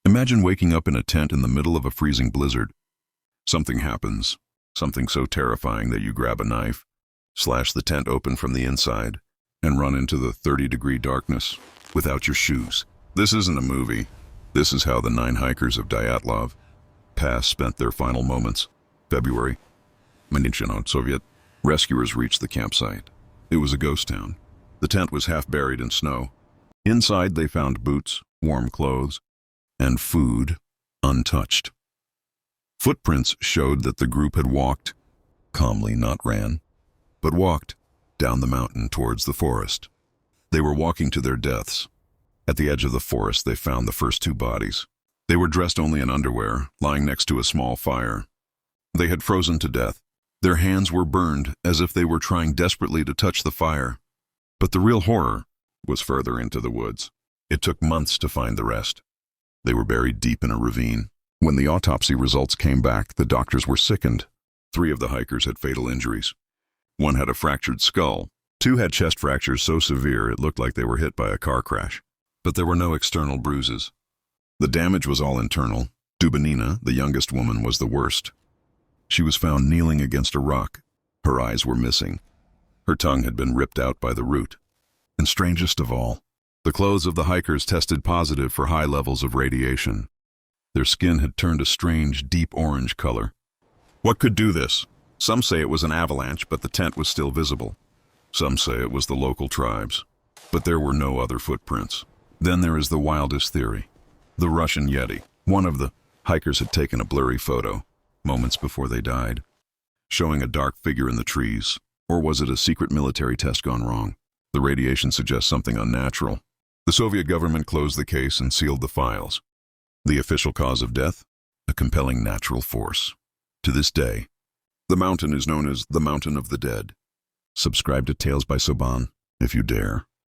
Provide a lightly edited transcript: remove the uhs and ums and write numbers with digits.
Imagine waking up in a tent in the middle of a freezing blizzard. Something happens, something so terrifying that you grab a knife, slash the tent open from the inside, and run into the 30-degree darkness without your shoes. This isn't a movie. This is how the 9 hikers of Dyatlov Pass spent their final moments. February, Soviet. Rescuers reached the campsite. It was a ghost town. The tent was half buried in snow. Inside they found boots, warm clothes, and food untouched. Footprints showed that the group had walked, calmly not ran, but walked down the mountain towards the forest. They were walking to their deaths. At the edge of the forest they found the first 2 bodies. They were dressed only in underwear, lying next to a small fire. They had frozen to death. Their hands were burned as if they were trying desperately to touch the fire. But the real horror was further into the woods. It took months to find the rest. They were buried deep in a ravine. When the autopsy results came back, the doctors were sickened. 3 of the hikers had fatal injuries. 1 had a fractured skull. 2 had chest fractures so severe it looked like they were hit by a car crash. But there were no external bruises. The damage was all internal. Dubinina, the youngest woman, was the worst. She was found kneeling against a rock. Her eyes were missing. Her tongue had been ripped out by the root. And strangest of all, the clothes of the hikers tested positive for high levels of radiation. Their skin had turned a strange, deep orange color. What could do this? Some say it was an avalanche, but the tent was still visible. Some say it was the local tribes, but there were no other footprints. Then there is the wildest theory. The Russian Yeti. One of the hikers had taken a blurry photo, moments before they died, showing a dark figure in the trees. Or was it a secret military test gone wrong? The radiation suggests something unnatural. The Soviet government closed the case and sealed the files. The official cause of death? A compelling natural force. To this day, the mountain is known as the Mountain of the Dead. Subscribe to Tales by Soban if you dare.